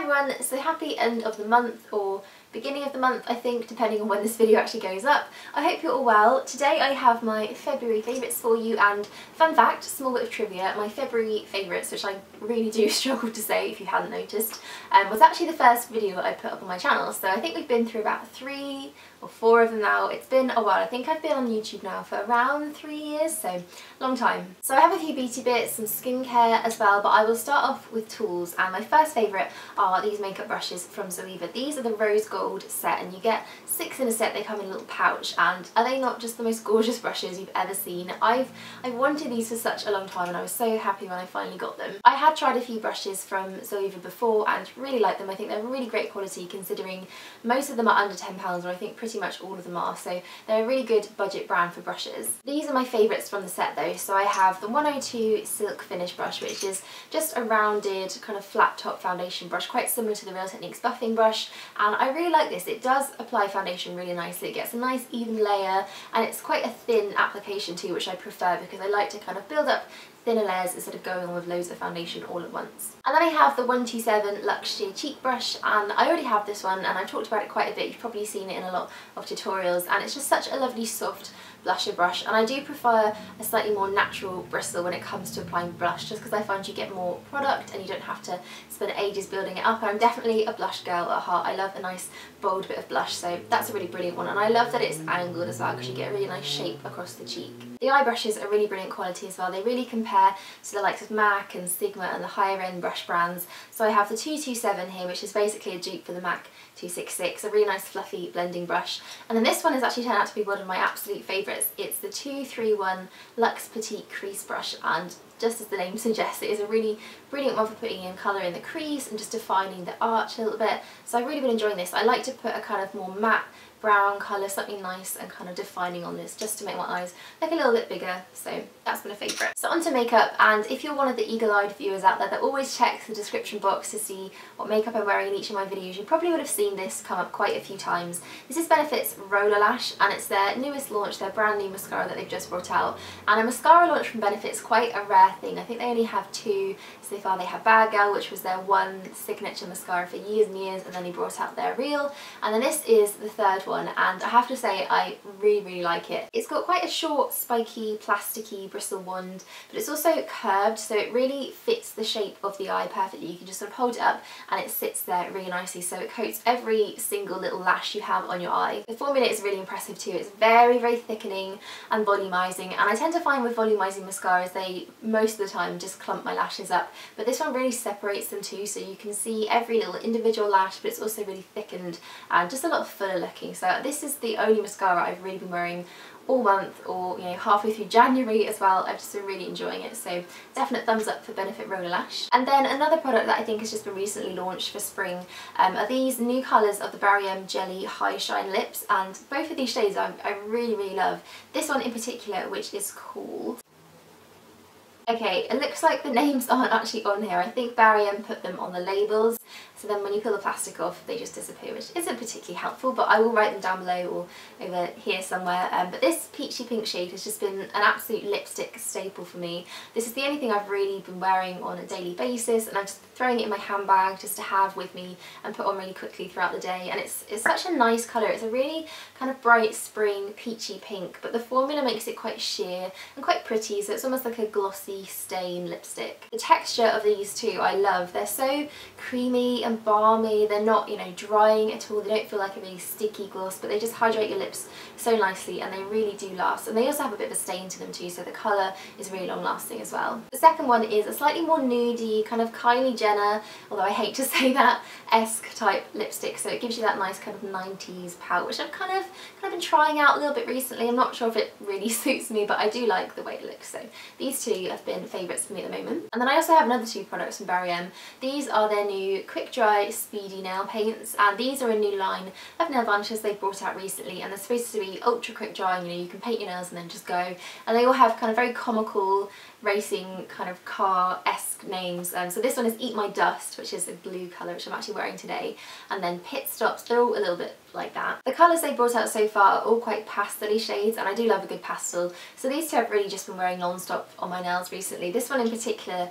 everyone, so happy end of the month, or beginning of the month I think, depending on when this video actually goes up. I hope you're all well. Today I have my February favourites for you, and fun fact, small bit of trivia, my February favourites, which I really do struggle to say if you hadn't noticed, was actually the first video that I put up on my channel. So I think we've been through about 3 or 4 of them now. It's been a while. I think I've been on YouTube now for around 3 years, so long time. So I have a few beauty bits, some skincare as well, but I will start off with tools, and my first favourite are these makeup brushes from Zoeva. These are the rose gold set, and you get 6 in a set. They come in a little pouch, and are they not just the most gorgeous brushes you've ever seen? I've wanted these for such a long time, and I was so happy when I finally got them. I had tried a few brushes from Zoeva before and really like them. I think they're really great quality considering most of them are under £10, or I think pretty much all of them are, so they're a really good budget brand for brushes. These are my favourites from the set though. So I have the 102 Silk Finish brush, which is just a rounded kind of flat top foundation brush, quite similar to the Real Techniques buffing brush, and I really like this. It does apply foundation really nicely. It gets a nice even layer, and it's quite a thin application too, which I prefer because I like to kind of build up thinner layers instead of going on with loads of foundation all at once. And then I have the 127 Luxe Sheer Cheek Brush, and I already have this one and I've talked about it quite a bit. You've probably seen it in a lot of tutorials, and it's just such a lovely soft blusher brush, and I do prefer a slightly more natural bristle when it comes to applying blush, just because I find you get more product and you don't have to spend ages building it up. I'm definitely a blush girl at heart. I love a nice bold bit of blush, so that's a really brilliant one, and I love that it's angled as well because you get a really nice shape across the cheek. The eye brushes are really brilliant quality as well. They really compare to the likes of MAC and Sigma and the higher end brush brands. So I have the 227 here, which is basically a dupe for the MAC 266, a really nice fluffy blending brush. And then this one has actually turned out to be one of my absolute favourites. It's the 231 Luxe Petite Crease Brush, and just as the name suggests, it is a really brilliant one for putting in colour in the crease and just defining the arch a little bit. So I've really been enjoying this. I like to put a kind of more matte brown colour, something nice and kind of defining on this, just to make my eyes look a little bit bigger, so that's been a favourite. So onto makeup, and if you're one of the eagle-eyed viewers out there that always checks the description box to see what makeup I'm wearing in each of my videos, you probably would have seen this come up quite a few times. This is Benefit's Roller Lash, and it's their newest launch, their brand new mascara that they've just brought out. And a mascara launch from Benefit is quite a rare thing. I think they only have 2 so far. They have Bad Girl, which was their one signature mascara for years and years, and then they brought out their Real, and then this is the 3rd one, and I have to say I really like it. It's got quite a short, spiky, plasticky bristle wand, but it's also curved, so it really fits the shape of the eye perfectly. You can just sort of hold it up and it sits there really nicely, so it coats every single little lash you have on your eye. The formula is really impressive too. It's very thickening and volumizing, and I tend to find with volumizing mascaras they most of the time just clump my lashes up, but this one really separates them too, so you can see every little individual lash, but it's also really thickened and just a lot fuller looking. So this is the only mascara I've really been wearing all month, or you know, halfway through January as well. I've just been really enjoying it, so definite thumbs up for Benefit Roller Lash. And then another product that I think has just been recently launched for spring are these new colours of the Barry M Jelly High Shine Lips, and both of these shades I really love. This one in particular, which is called... Okay, it looks like the names aren't actually on here. I think Barry M put them on the labels, so then when you peel the plastic off they just disappear, which isn't particularly helpful, but I will write them down below or over here somewhere. But this peachy pink shade has just been an absolute lipstick staple for me. This is the only thing I've really been wearing on a daily basis, and I'm just throwing it in my handbag just to have with me and put on really quickly throughout the day. And it's such a nice colour. It's a really kind of bright spring peachy pink, but the formula makes it quite sheer and quite pretty, so it's almost like a glossy stain lipstick. The texture of these two I love. They're so creamy and balmy. They're not, you know, drying at all. They don't feel like a really sticky gloss, but they just hydrate your lips so nicely, and they really do last. And they also have a bit of a stain to them too, so the colour is really long lasting as well. The second one is a slightly more nudie, kind of Kylie Jenner, although I hate to say that, esque type lipstick. So it gives you that nice kind of 90s pout, which I've kind of been trying out a little bit recently. I'm not sure if it really suits me, but I do like the way it looks. So these two have been favourites for me at the moment. And then I also have another 2 products from Barry M. These are their new Quick Dry Speedy nail paints, and these are a new line of nail varnishes they've brought out recently, and they're supposed to be ultra quick drying. You know, you can paint your nails and then just go, and they all have kind of very comical racing kind of car-esque names. So this one is Eat My Dust, which is a blue colour, which I'm actually wearing today, and then Pit Stops. They're all a little bit like that. The colours they brought out so far are all quite pastel-y shades, and I do love a good pastel, so these two I've really just been wearing non-stop on my nails recently. This one in particular,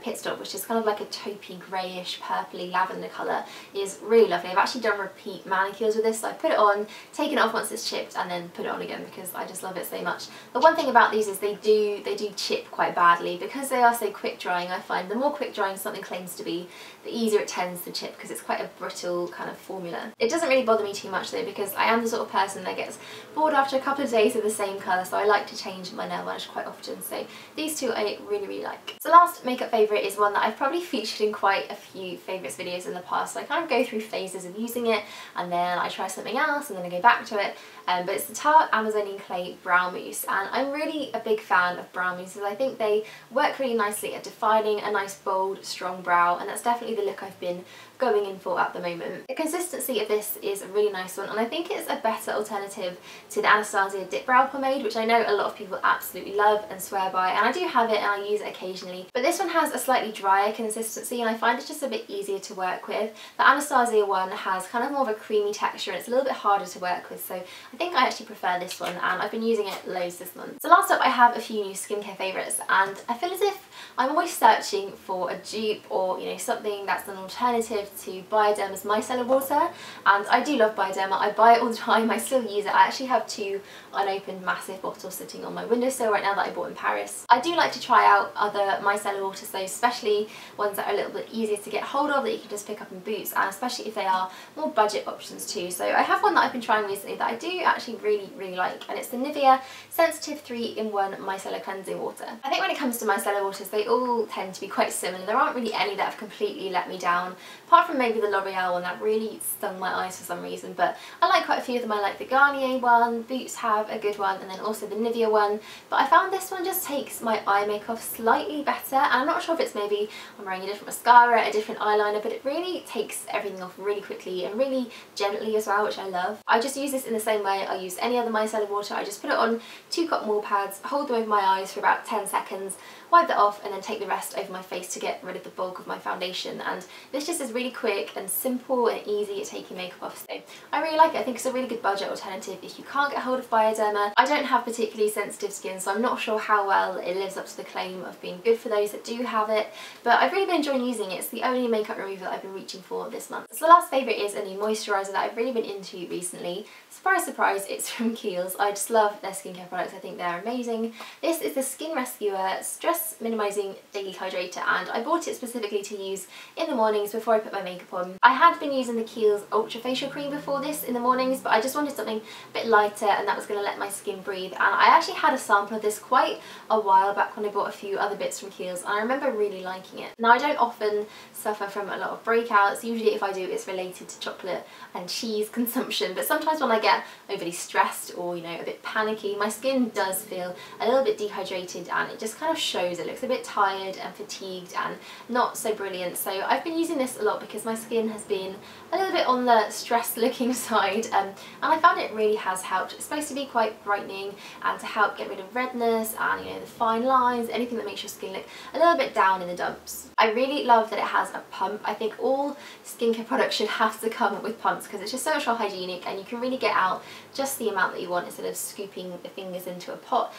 Pit Stop, which is kind of like a taupey greyish purpley lavender lavender colour is really lovely. I've actually done repeat manicures with this, so I put it on, taken it off once it's chipped, and then put it on again because I just love it so much. The one thing about these is they do chip quite badly. Because they are so quick drying, I find the more quick drying something claims to be, the easier it tends to chip because it's quite a brittle kind of formula. It doesn't really bother me too much though, because I am the sort of person that gets bored after a couple of days of the same colour, so I like to change my nail varnish quite often. So these two I really like. So last makeup favourite is one that I've probably featured in quite a few favourites videos in the past. So I kind of go through phases of using it, and then I try something else, and then I go back to it. But it's the Tarte Amazonian Clay Brow Mousse, and I'm really a big fan of brow mousses. I think they work really nicely at defining a nice bold strong brow, and that's definitely the look I've been going in for at the moment. The consistency of this is a really nice one, and I think it's a better alternative to the Anastasia Dip Brow Pomade, which I know a lot of people absolutely love and swear by, and I do have it and I use it occasionally. But this one has a slightly drier consistency, and I find it's just a bit easier to work with. The Anastasia one has kind of more of a creamy texture, and it's a little bit harder to work with, so I think I actually prefer this one, and I've been using it loads this month. So last up, I have a few new skincare favourites, and I feel as if I'm always searching for a dupe or, you know, something that's an alternative to Bioderma's Micellar water, and I do love Bioderma. I buy it all the time, I still use it. I actually have two unopened massive bottles sitting on my windowsill right now that I bought in Paris. I do like to try out other Micellar waters though, especially ones that are a little bit easier to get hold of, that you can just pick up in Boots, and especially if they are more budget options too. So I have one that I've been trying recently that I do actually really like, and it's the Nivea Sensitive 3-in-1 Micellar Cleansing Water. I think when it comes to micellar waters, they all tend to be quite similar. There aren't really any that have completely let me down, apart from maybe the L'Oreal one that really stung my eyes for some reason, but I like quite a few of them. I like the Garnier one, Boots have a good one, and then also the Nivea one, but I found this one just takes my eye makeup slightly better, and I'm not sure if it's maybe I'm wearing a different mascara, a different eyeliner, but it really takes everything off really quickly and really gently as well, which I love. I just use this in the same way I use any other micellar water. I just put it on 2 cotton wool pads, hold them over my eyes for about 10 seconds, wipe that off, and then take the rest over my face to get rid of the bulk of my foundation. And this just is really quick and simple and easy at taking makeup off, so I really like it. I think it's a really good budget alternative if you can't get hold of Bioderma. I don't have particularly sensitive skin, so I'm not sure how well it lives up to the claim of being good for those that do have it, but I've really been enjoying using it. It's the only makeup remover that I've been reaching for this month. So the last favourite is a new moisturiser that I've really been into recently. Surprise, surprise, it's from Kiehl's. I just love their skincare products. I think they're amazing. This is the Skin Rescuer Stress Minimising Daily Hydrator, and I bought it specifically to use in the mornings before I put my makeup on. I had been using the Kiehl's Ultra Facial Cream before this in the mornings, but I just wanted something a bit lighter and that was going to let my skin breathe, and I actually had a sample of this quite a while back when I bought a few other bits from Kiehl's, and I remember really liking it. Now, I don't often suffer from a lot of breakouts. Usually if I do, it's related to chocolate and cheese consumption, but sometimes when I get overly stressed or, you know, a bit panicky, my skin does feel a little bit dehydrated, and it just kind of shows. It looks a bit tired and fatigued and not so brilliant. So I've been using this a lot because my skin has been a little bit on the stressed looking side, and I found it really has helped. It's supposed to be quite brightening and to help get rid of redness and, you know, the fine lines, anything that makes your skin look a little bit down in the dumps. I really love that it has a pump. I think all skincare products should have to come with pumps because it's just so much more hygienic, and you can really get out just the amount that you want instead of scooping the fingers into a pot.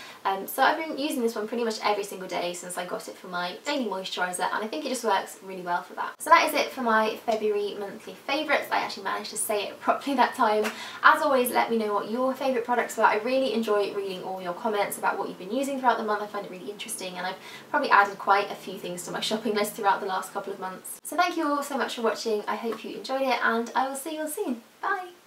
So I've been using this one pretty much every single day since I got it for my daily moisturiser, and I think it just works really well for that. So that is it for my February monthly favourites. I actually managed to say it properly that time. As always, let me know what your favourite products were. I really enjoy reading all your comments about what you've been using throughout the month. I find it really interesting, and I've probably added quite a few things to my shopping list throughout the last couple of months. So thank you all so much for watching. I hope you enjoyed it, and I will see you all soon. Bye!